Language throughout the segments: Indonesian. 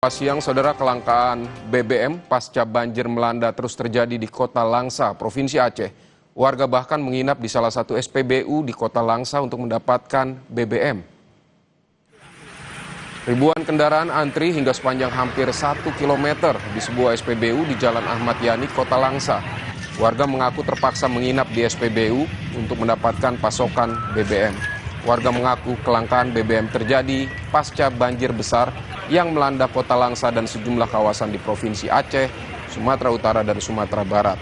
Siang, saudara, kelangkaan BBM pasca banjir melanda terus terjadi di Kota Langsa, Provinsi Aceh. Warga bahkan menginap di salah satu SPBU di Kota Langsa untuk mendapatkan BBM. Ribuan kendaraan antri hingga sepanjang hampir 1 km di sebuah SPBU di Jalan Ahmad Yani, Kota Langsa. Warga mengaku terpaksa menginap di SPBU untuk mendapatkan pasokan BBM. Warga mengaku kelangkaan BBM terjadi pasca banjir besar yang melanda Kota Langsa dan sejumlah kawasan di Provinsi Aceh, Sumatera Utara, dan Sumatera Barat.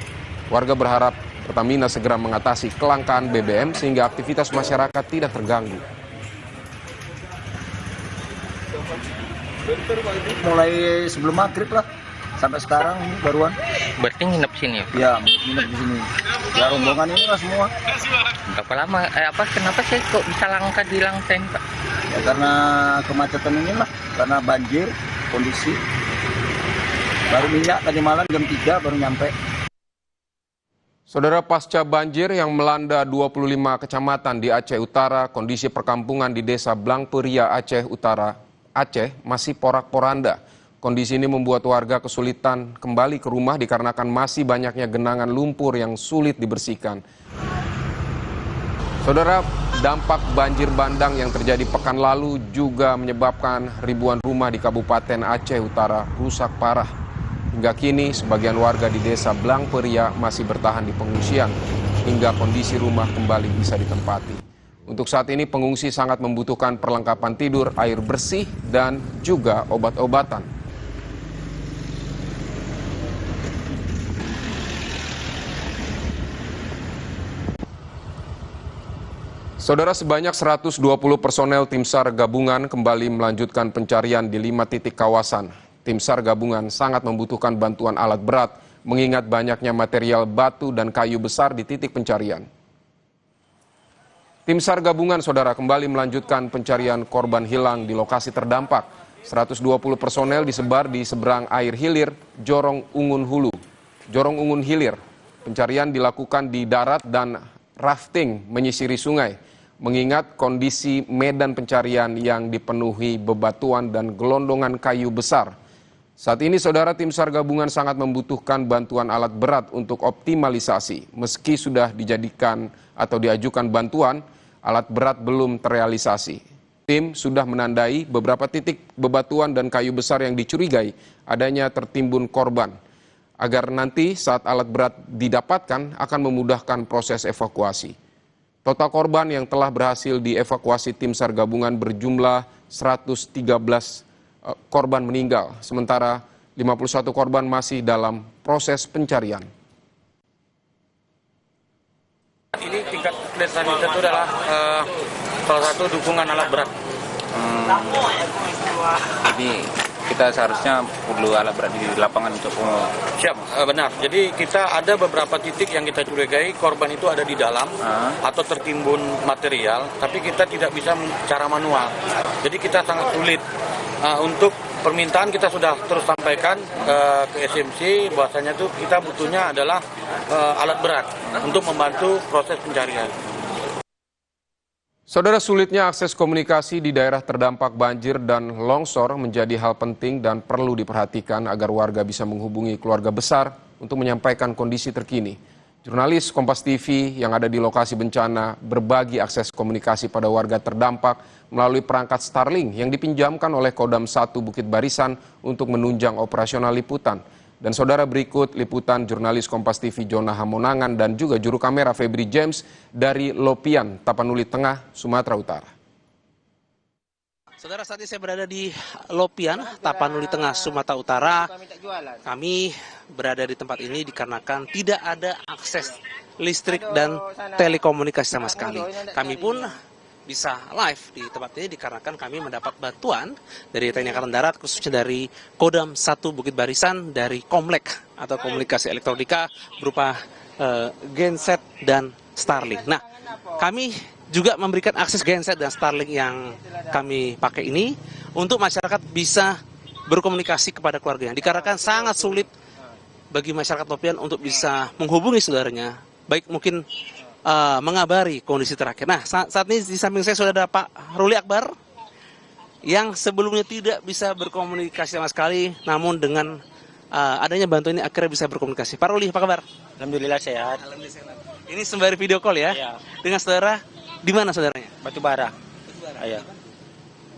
Warga berharap Pertamina segera mengatasi kelangkaan BBM sehingga aktivitas masyarakat tidak terganggu. Mulai sebelum maghrib lah, sampai sekarang baruan. Berarti nginep sini? Ya, nginep di sini. Ya, rombongan ini lah semua. Berapa lama? Kenapa sih kok bisa langka di Langsa, Pak? Ya, karena kemacetan inilah, karena banjir, kondisi. Baru minyak tadi malam jam 3 baru nyampe. Saudara, pasca banjir yang melanda 25 kecamatan di Aceh Utara, kondisi perkampungan di Desa Blangperia, Aceh Utara, Aceh masih porak-poranda. Kondisi ini membuat warga kesulitan kembali ke rumah dikarenakan masih banyaknya genangan lumpur yang sulit dibersihkan. Saudara, dampak banjir bandang yang terjadi pekan lalu juga menyebabkan ribuan rumah di Kabupaten Aceh Utara rusak parah. Hingga kini, sebagian warga di Desa Blangperia masih bertahan di pengungsian hingga kondisi rumah kembali bisa ditempati. Untuk saat ini, pengungsi sangat membutuhkan perlengkapan tidur, air bersih, dan juga obat-obatan. Saudara, sebanyak 120 personel Tim SAR gabungan kembali melanjutkan pencarian di 5 titik kawasan. Tim SAR gabungan sangat membutuhkan bantuan alat berat, mengingat banyaknya material batu dan kayu besar di titik pencarian. Tim SAR gabungan, saudara, kembali melanjutkan pencarian korban hilang di lokasi terdampak. 120 personel disebar di seberang air hilir Jorong Ungun Hulu, Jorong Ungun Hilir. Pencarian dilakukan di darat dan rafting menyisiri sungai, mengingat kondisi medan pencarian yang dipenuhi bebatuan dan gelondongan kayu besar. Saat ini, saudara, Tim SAR gabungan sangat membutuhkan bantuan alat berat untuk optimalisasi. Meski sudah dijadikan atau diajukan bantuan, alat berat belum terrealisasi. Tim sudah menandai beberapa titik bebatuan dan kayu besar yang dicurigai adanya tertimbun korban, agar nanti saat alat berat didapatkan akan memudahkan proses evakuasi. Total korban yang telah berhasil dievakuasi Tim SAR gabungan berjumlah 113 korban meninggal, sementara 51 korban masih dalam proses pencarian. Ini tingkat kesulitan kita itu adalah salah satu dukungan alat berat. Jadi kita seharusnya perlu alat berat di lapangan untuk Siap, benar. Jadi kita ada beberapa titik yang kita curigai korban itu ada di dalam atau tertimbun material, tapi kita tidak bisa secara manual. Jadi kita sangat sulit. Untuk permintaan kita sudah terus sampaikan ke SMC bahwasanya itu kita butuhnya adalah alat berat untuk membantu proses pencarian. Saudara, sulitnya akses komunikasi di daerah terdampak banjir dan longsor menjadi hal penting dan perlu diperhatikan agar warga bisa menghubungi keluarga besar untuk menyampaikan kondisi terkini. Jurnalis Kompas TV yang ada di lokasi bencana berbagi akses komunikasi pada warga terdampak melalui perangkat Starlink yang dipinjamkan oleh Kodam 1 Bukit Barisan untuk menunjang operasional liputan. Dan saudara, berikut liputan jurnalis Kompas TV Jona Hamonangan dan juga juru kamera Febri James dari Lopian, Tapanuli Tengah, Sumatera Utara. Saudara, saat ini saya berada di Lopian, Tapanuli Tengah, Sumatera Utara. Kami berada di tempat ini dikarenakan tidak ada akses listrik dan telekomunikasi sama sekali. Kami pun bisa live di tempat ini dikarenakan kami mendapat bantuan dari TNI Angkatan Darat, khususnya dari Kodam 1 Bukit Barisan, dari Komlek atau Komunikasi Elektronika berupa genset dan Starlink. Nah, kami juga memberikan akses genset dan Starlink yang kami pakai ini untuk masyarakat bisa berkomunikasi kepada keluarganya. Dikarenakan sangat sulit bagi masyarakat Lopian untuk bisa menghubungi saudaranya, baik mungkin mengabari kondisi terakhir. Nah, saat ini di samping saya sudah ada Pak Ruli Akbar, yang sebelumnya tidak bisa berkomunikasi sama sekali, namun dengan adanya bantuan ini akhirnya bisa berkomunikasi. Pak Ruli, apa kabar? Alhamdulillah sehat. Ini sembari video call ya? Iya. Dengan saudara, di mana saudaranya? Batu bara. Iya.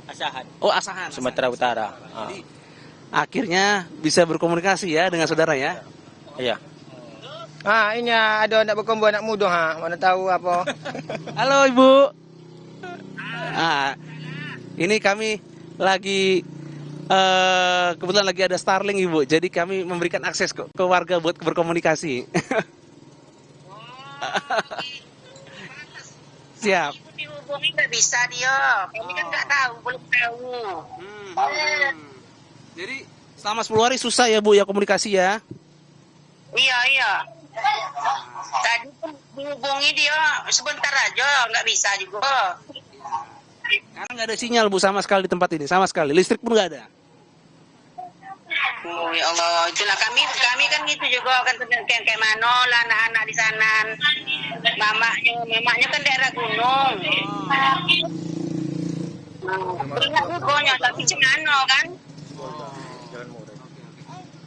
Asahan. Oh, Asahan. Sumatera Utara. Jadi, akhirnya bisa berkomunikasi ya dengan saudara ya? Iya. Ini ada anak berkumpul anak muda mana tahu apa. Halo Ibu. Ini kami lagi kebetulan lagi ada Starlink Ibu, jadi kami memberikan akses ke warga buat berkomunikasi. Siap. Dihubungi nggak bisa dia, kami kan nggak tahu, belum tahu. Jadi selama 10 hari susah ya Bu ya komunikasi ya? Iya. Tadi pun dihubungi dia sebentar aja, nggak bisa juga. Karena nggak ada sinyal Bu sama sekali di tempat ini, sama sekali. Listrik pun nggak ada. Oh ya Allah, itulah kami kan gitu juga kan kayak mana lah anak-anak di sana. Mamanya kan daerah gunung. Ingat bukonya tapi cengano kan.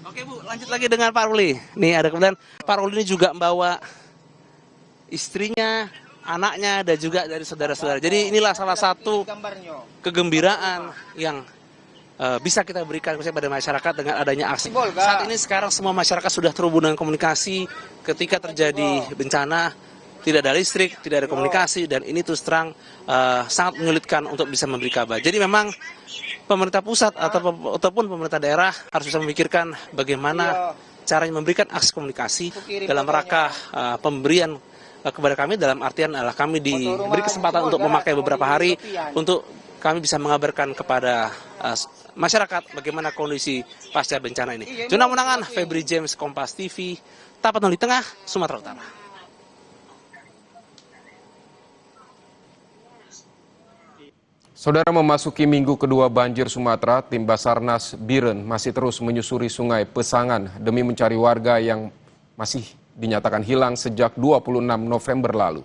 Oke Bu, lanjut lagi dengan Pak Ruli. Nih ada kemudian Pak Ruli ini juga membawa istrinya, anaknya, dan juga dari saudara-saudara. Jadi inilah salah satu kegembiraan yang bisa kita berikan kepada masyarakat dengan adanya aksi. Saat ini sekarang semua masyarakat sudah terhubung dengan komunikasi. Ketika terjadi bencana, tidak ada listrik, tidak ada komunikasi, dan ini terus terang sangat menyulitkan untuk bisa memberi kabar. Jadi memang pemerintah pusat ataupun pemerintah daerah harus bisa memikirkan bagaimana caranya memberikan akses komunikasi dalam rangka pemberian kepada kami, dalam artian adalah kami diberi kesempatan untuk memakai beberapa hari untuk kami bisa mengabarkan kepada masyarakat bagaimana kondisi pasca bencana ini. Juna Munangan, Febri James, Kompas TV, Tapanuli Tengah, Sumatera Utara. Saudara, memasuki minggu kedua banjir Sumatera, tim Basarnas Biren masih terus menyusuri Sungai Pesangan demi mencari warga yang masih dinyatakan hilang sejak 26 November lalu.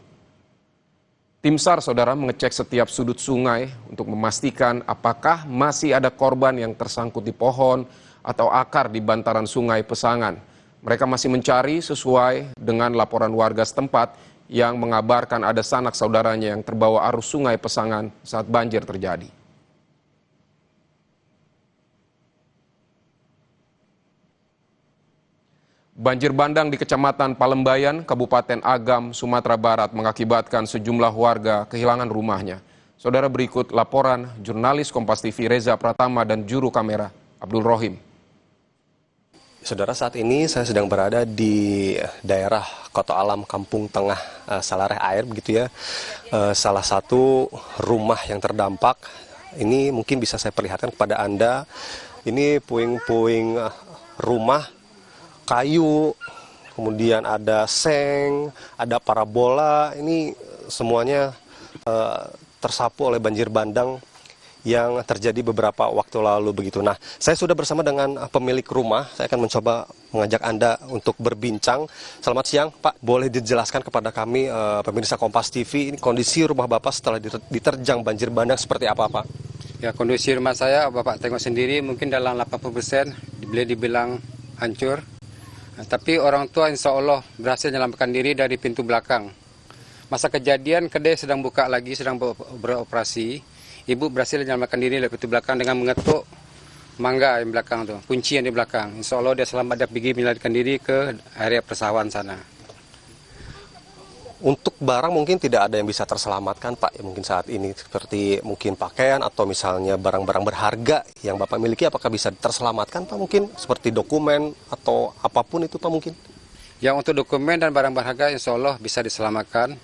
Tim SAR, saudara, mengecek setiap sudut sungai untuk memastikan apakah masih ada korban yang tersangkut di pohon atau akar di bantaran Sungai Pesangan. Mereka masih mencari sesuai dengan laporan warga setempat yang mengabarkan ada sanak saudaranya yang terbawa arus Sungai Pesangan saat banjir terjadi. Banjir bandang di Kecamatan Palembayan, Kabupaten Agam, Sumatera Barat mengakibatkan sejumlah warga kehilangan rumahnya. Saudara, berikut laporan jurnalis Kompas TV Reza Pratama dan juru kamera Abdul Rohim. Saudara, saat ini saya sedang berada di daerah Kota Alam Kampung Tengah Salareh Air, begitu ya. Salah satu rumah yang terdampak, ini mungkin bisa saya perlihatkan kepada Anda. Ini puing-puing rumah, kayu, kemudian ada seng, ada parabola, ini semuanya tersapu oleh banjir bandang yang terjadi beberapa waktu lalu begitu. Nah, saya sudah bersama dengan pemilik rumah, saya akan mencoba mengajak Anda untuk berbincang. Selamat siang, Pak. Boleh dijelaskan kepada kami, pemirsa Kompas TV, ini kondisi rumah Bapak setelah diterjang banjir bandang seperti apa, Pak? Ya, kondisi rumah saya, Bapak tengok sendiri, mungkin dalam 80% boleh dibilang hancur. Tapi orang tua insya Allah berhasil menyelamatkan diri dari pintu belakang. Masa kejadian kedai sedang buka lagi, sedang beroperasi. Ibu berhasil menyelamatkan diri dari pintu belakang dengan mengetuk mangga yang belakang tuh, kunci yang di belakang. Insya Allah dia selamat, dia pergi menyelamatkan diri ke area persawahan sana. Untuk barang mungkin tidak ada yang bisa terselamatkan, Pak, ya, mungkin saat ini seperti mungkin pakaian atau misalnya barang-barang berharga yang Bapak miliki, apakah bisa terselamatkan, Pak, mungkin seperti dokumen atau apapun itu, Pak, mungkin? Yang untuk dokumen dan barang berharga insya Allah bisa diselamatkan.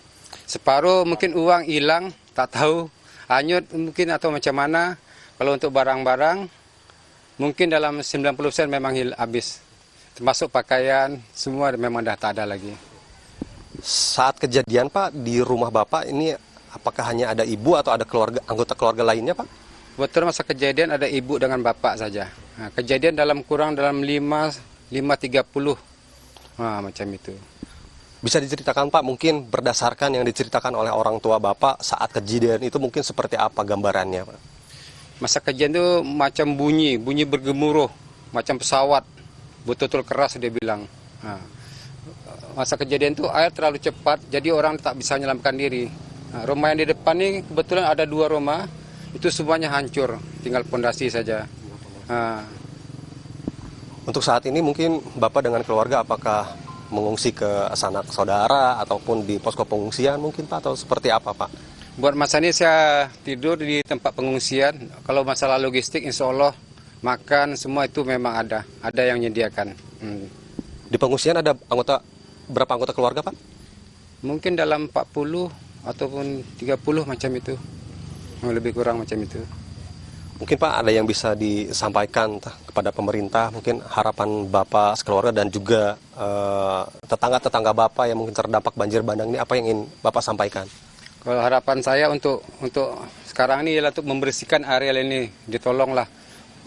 Separuh mungkin uang hilang, tak tahu, hanyut mungkin atau macam mana. Kalau untuk barang-barang mungkin dalam 90% memang habis. Termasuk pakaian, semua memang dah tak ada lagi. Saat kejadian, Pak, di rumah Bapak ini apakah hanya ada ibu atau ada anggota keluarga lainnya, Pak? Betul, masa kejadian ada ibu dengan bapak saja. Nah, kejadian dalam 5.30. Nah, macam itu. Bisa diceritakan, Pak, mungkin berdasarkan yang diceritakan oleh orang tua Bapak saat kejadian itu mungkin seperti apa gambarannya, Pak? Masa kejadian itu macam bunyi bergemuruh, macam pesawat, betul-betul keras dia bilang. Nah, masa kejadian itu air terlalu cepat, jadi orang tak bisa menyelamatkan diri. Nah, rumah yang di depan ini kebetulan ada 2 rumah, itu semuanya hancur, tinggal pondasi saja. Nah, Untuk saat ini mungkin Bapak dengan keluarga apakah mengungsi ke sanak saudara ataupun di posko pengungsian mungkin Pak, atau seperti apa Pak? buat masa ini saya tidur di tempat pengungsian. Kalau masalah logistik, insya Allah makan semua itu memang ada yang menyediakan. Di pengungsian ada berapa anggota keluarga Pak? Mungkin dalam 40 ataupun 30 macam itu, lebih kurang macam itu. Mungkin Pak ada yang bisa disampaikan kepada pemerintah, mungkin harapan Bapak sekeluarga dan juga tetangga-tetangga Bapak yang mungkin terdampak banjir bandang ini, apa yang ingin Bapak sampaikan? Kalau harapan saya untuk sekarang ini ialah untuk membersihkan areal ini, ditolonglah.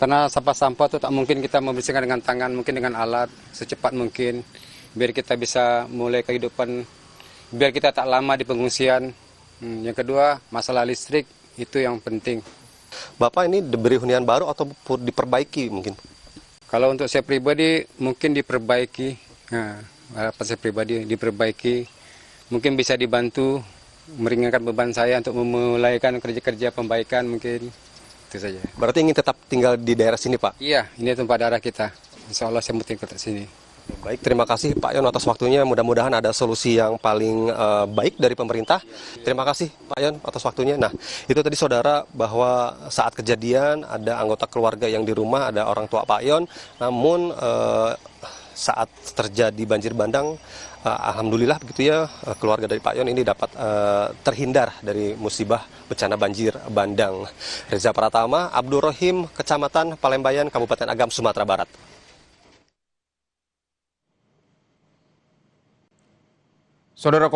Karena sampah-sampah itu tak mungkin kita membersihkan dengan tangan, mungkin dengan alat secepat mungkin, biar kita bisa mulai kehidupan, biar kita tak lama di pengungsian. Yang kedua, masalah listrik itu yang penting. Bapak ini diberi hunian baru atau diperbaiki mungkin? Kalau untuk saya pribadi mungkin diperbaiki, harapan saya pribadi diperbaiki, mungkin bisa dibantu meringankan beban saya untuk memulaikan kerja-kerja pembaikan mungkin, itu saja. Berarti ingin tetap tinggal di daerah sini Pak? Iya, ini tempat daerah kita, insya Allah saya mau tinggal di sini. Baik, terima kasih Pak Yon atas waktunya. Mudah-mudahan ada solusi yang paling baik dari pemerintah. Terima kasih Pak Yon atas waktunya. Nah, itu tadi saudara bahwa saat kejadian ada anggota keluarga yang di rumah, ada orang tua Pak Yon. Namun saat terjadi banjir bandang, alhamdulillah begitu ya, keluarga dari Pak Yon ini dapat terhindar dari musibah bencana banjir bandang. Reza Pratama, Abdul Rohim, Kecamatan Palembayan, Kabupaten Agam, Sumatera Barat. Saudara